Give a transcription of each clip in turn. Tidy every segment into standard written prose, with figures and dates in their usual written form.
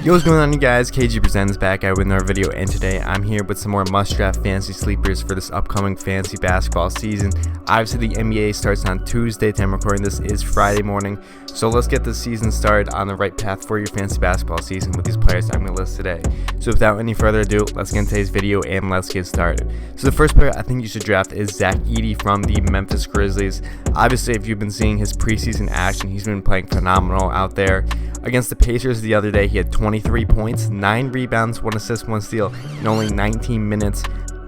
Yo, what's going on, you guys? KG Presents back out with another video, and today I'm here with some more must-draft fantasy sleepers for this upcoming fantasy basketball season. Obviously, the NBA starts on Tuesday. Time recording this is Friday morning, so let's get the season started on the right path for your fantasy basketball season with these players I'm going to list today. So without any further ado, let's get into today's video and let's get started. So the first player I think you should draft is Zach Edey from the Memphis Grizzlies. Obviously, if you've been seeing his preseason action, he's been playing phenomenal out there. Against the Pacers the other day, he had 23 points, 9 rebounds, 1 assist, 1 steal in only 19 minutes.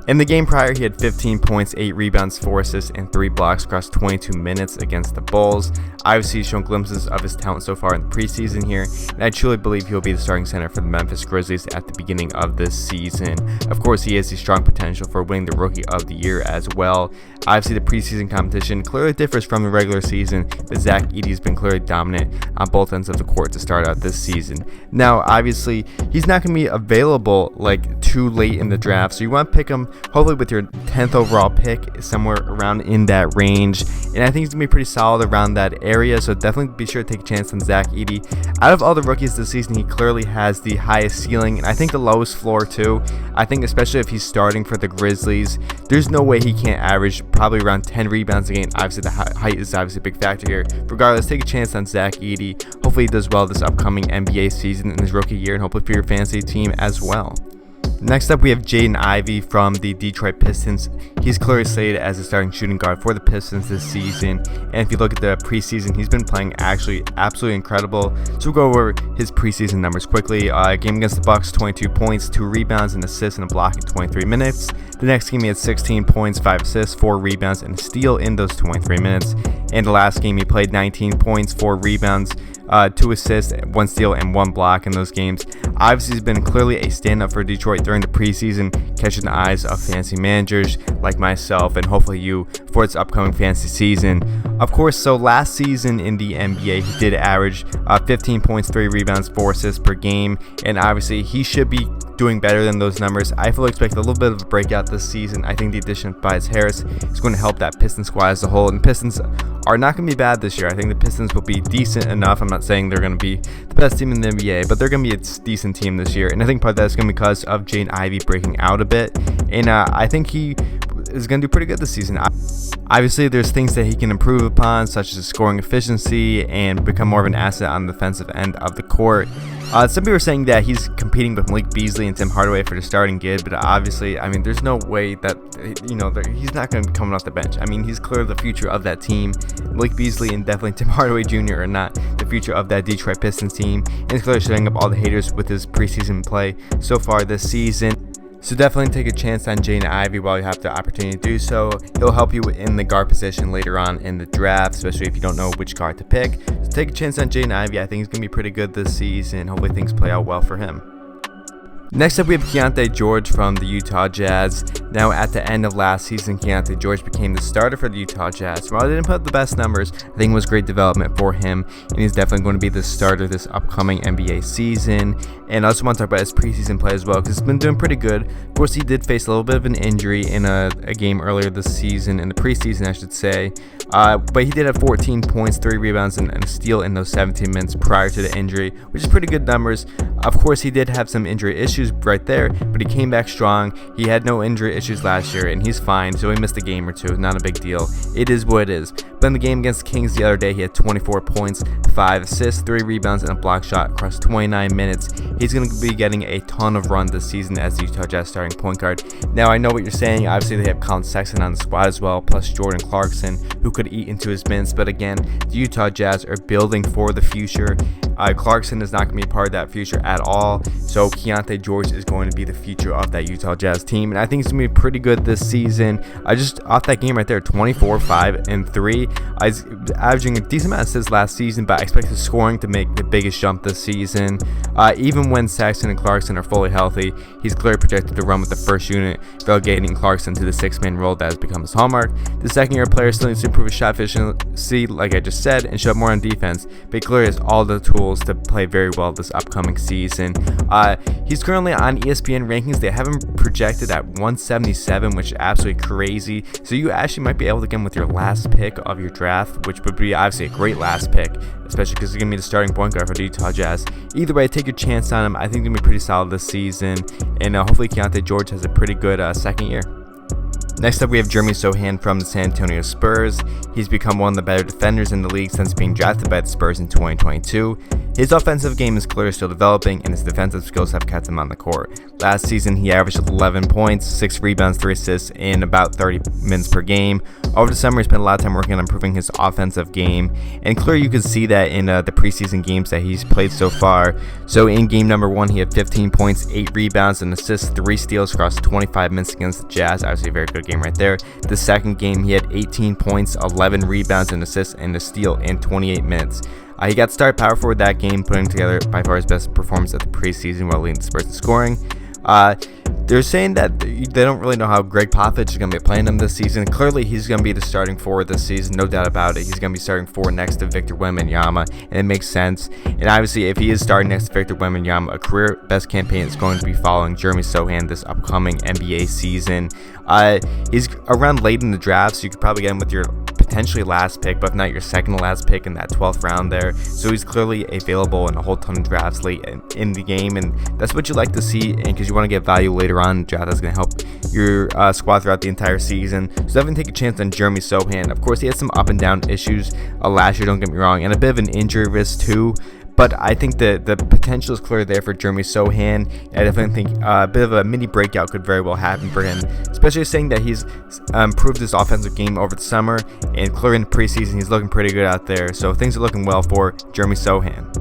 In the game prior, he had 15 points, 8 rebounds, 4 assists, and 3 blocks across 22 minutes against the Bulls. Obviously, he's shown glimpses of his talent so far in the preseason here, and I truly believe he'll be the starting center for the Memphis Grizzlies at the beginning of this season. Of course, he has the strong potential for winning the Rookie of the Year as well. Obviously, the preseason competition clearly differs from the regular season, but Zach Edey's been clearly dominant on both ends of the court to start out this season. Now, obviously, he's not going to be available like too late in the draft, so you want to pick him hopefully with your 10th overall pick, somewhere around in that range, and I think he's going to be pretty solid around that area, so definitely be sure to take a chance on Zach Edey. Out of all the rookies this season, he clearly has the highest ceiling, and I think the lowest floor too. I think especially if he's starting for the Grizzlies, there's no way he can't average probably around 10 rebounds a game. Obviously, the height is obviously a big factor here. Regardless, take a chance on Zach Edey. Hopefully he does well this upcoming NBA season in his rookie year, and hopefully for your fantasy team as well. Next up, we have Jaden Ivey from the Detroit Pistons. He's clearly slated as a starting shooting guard for the Pistons this season, and if you look at the preseason, he's been playing actually absolutely incredible. So we'll go over his preseason numbers quickly. Game against the Bucks, 22 points, 2 rebounds, an assist, and a block in 23 minutes. The next game, he had 16 points, 5 assists, 4 rebounds, and a steal in those 23 minutes. And the last game, he played 19 points, 4 rebounds, 2 assists, 1 steal, and 1 block in those games. Obviously, he's been clearly a stand-up for Detroit during the preseason, catching the eyes of fantasy managers like myself and hopefully you for its upcoming fantasy season. Of course, so last season in the NBA, he did average 15 points, 3 rebounds, 4 assists per game, and obviously he should be doing better than those numbers. I fully expect a little bit of a breakout this season. I think the addition of Tobias Harris is going to help that Pistons squad as a whole, and Pistons are not going to be bad this year. I think the Pistons will be decent enough. I'm not saying they're going to be the best team in the NBA, but they're going to be a decent team this year, and I think part of that's going to be because of Jaden Ivey breaking out a bit, and I think he is going to do pretty good this season. Obviously, there's things that he can improve upon, such as scoring efficiency and become more of an asset on the defensive end of the court. Some people are saying that he's competing with Malik Beasley and Tim Hardaway for the starting gig, but obviously, I mean, there's no way that, he's not going to be coming off the bench. I mean, he's clearly the future of that team. Malik Beasley and definitely Tim Hardaway Jr. are not the future of that Detroit Pistons team, and he's clearly shutting up all the haters with his preseason play so far this season. So definitely take a chance on Jaden Ivey while you have the opportunity to do so. It'll help you in the guard position later on in the draft, especially if you don't know which guard to pick. So take a chance on Jaden Ivey. I think he's going to be pretty good this season. Hopefully things play out well for him. Next up, we have Keyonte George from the Utah Jazz. Now, at the end of last season, Keyonte George became the starter for the Utah Jazz. While he didn't put up the best numbers, I think it was great development for him, and he's definitely going to be the starter this upcoming NBA season. And I also want to talk about his preseason play as well, because he's been doing pretty good. Of course, he did face a little bit of an injury in a game earlier this season, in the preseason, I should say. But he did have 14 points, 3 rebounds, and a steal in those 17 minutes prior to the injury, which is pretty good numbers. Of course, he did have some injury issues right there, but he came back strong. He had no injury issues last year, and he's fine, so he missed a game or two. Not a big deal. It is what it is. But in the game against the Kings the other day, he had 24 points, 5 assists, 3 rebounds, and a block shot across 29 minutes. He's going to be getting a ton of run this season as the Utah Jazz starting point guard. Now, I know what you're saying. Obviously, they have Sexton on the squad as well, plus Jordan Clarkson, who could eat into his minutes. But again, the Utah Jazz are building for the future. Clarkson is not going to be a part of that future at all. So Keyonte George is going to be the future of that Utah Jazz team, and I think he's going to be pretty good this season. Just off that game right there, 24, 5, and 3. He's averaging a decent amount of assists last season, but I expect his scoring to make the biggest jump this season. Even when Sexton and Clarkson are fully healthy, he's clearly projected to run with the first unit, relegating Clarkson to the 6-man role that has become his hallmark. The second-year player still needs to improve his shot efficiency, like I just said, and show up more on defense, but he clearly has all the tools to play very well this upcoming season. He's currently on ESPN rankings. They have him projected at 177, which is absolutely crazy. So you actually might be able to get him with your last pick of your draft, which would be obviously a great last pick, especially because he's going to be the starting point guard for the Utah Jazz. Either way, take take your chance on him. I think he's going to be pretty solid this season, and hopefully Keyonte George has a pretty good second year. Next up, we have Jeremy Sochan from the San Antonio Spurs. He's become one of the better defenders in the league since being drafted by the Spurs in 2022. His offensive game is clearly still developing, and his defensive skills have kept him on the court. Last season, he averaged 11 points, 6 rebounds, 3 assists in about 30 minutes per game. Over the summer, he spent a lot of time working on improving his offensive game, and clearly you can see that in the preseason games that he's played so far. So in game number 1, he had 15 points, 8 rebounds, and assists, 3 steals across 25 minutes against the Jazz. Obviously a very good game right there. The second game, he had 18 points, 11 rebounds, and assists, and a steal in 28 minutes. He got started power forward that game, putting together by far his best performance of the preseason while leading the Spurs in scoring. They're saying that they don't really know how Greg Popovich is going to be playing him this season. Clearly, he's going to be the starting forward this season, no doubt about it. He's going to be starting forward next to Victor Wembanyama, and it makes sense. And obviously, if he is starting next to Victor Wembanyama, a career best campaign is going to be following Jeremy Sochan this upcoming NBA season. He's around late in the draft, so you could probably get him with your potentially last pick, but if not your second to last pick in that 12th round there. So he's clearly available in a whole ton of drafts late in the game, and that's what you like to see, and because you want to get value later on in the draft, that's going to help your squad throughout the entire season. So definitely take a chance on Jeremy Sochan. Of course, he had some up and down issues last year, don't get me wrong, and a bit of an injury risk too. But I think the potential is clear there for Jeremy Sochan. I definitely think a bit of a mini breakout could very well happen for him, especially saying that he's improved his offensive game over the summer, and clear in the preseason he's looking pretty good out there. So things are looking well for Jeremy Sochan.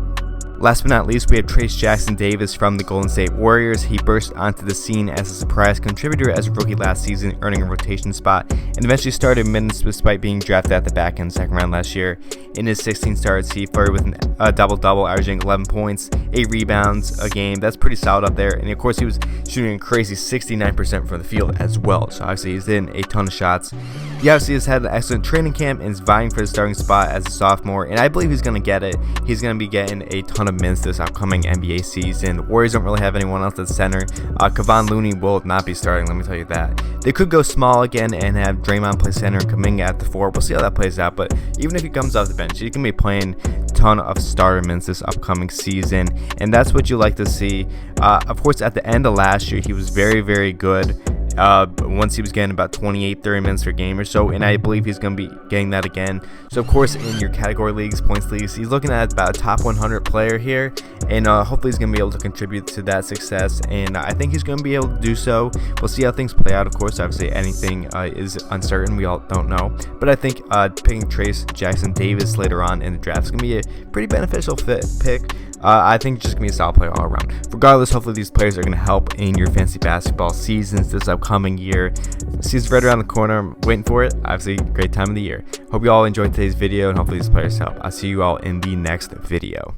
Last but not least, we have Trayce Jackson-Davis from the Golden State Warriors. He burst onto the scene as a surprise contributor as a rookie last season, earning a rotation spot, and eventually started minutes despite being drafted at the back end second round last year. In his 16 starts, he flirted with a double-double, averaging 11 points, 8 rebounds a game. That's pretty solid up there. And of course, he was shooting a crazy 69% from the field as well. So obviously, he's in a ton of shots. He obviously has had an excellent training camp and is vying for the starting spot as a sophomore, and I believe he's going to get it. He's going to be getting a ton of minutes this upcoming NBA season. The Warriors don't really have anyone else at center. Kevon Looney will not be starting, let me tell you that. They could go small again and have Draymond play center and Kuminga at the 4. We'll see how that plays out, but even if he comes off the bench, he can be playing a ton of starter minutes this upcoming season, and that's what you like to see. Of course, at the end of last year, he was very, very good. Once he was getting about 28-30 minutes per game or so, and I believe he's going to be getting that again. So of course, in your category leagues, points leagues, he's looking at about a top 100 player here, and hopefully he's going to be able to contribute to that success, and I think he's going to be able to do so. We'll see how things play out. Of course, obviously anything is uncertain, we all don't know, but I think picking Trayce Jackson-Davis later on in the draft is going to be a pretty beneficial pick. I think just going to be a solid player all around. Regardless, hopefully these players are going to help in your fantasy basketball seasons this upcoming year. Season's right around the corner. I'm waiting for it. Obviously, great time of the year. Hope you all enjoyed today's video, and hopefully these players help. I'll see you all in the next video.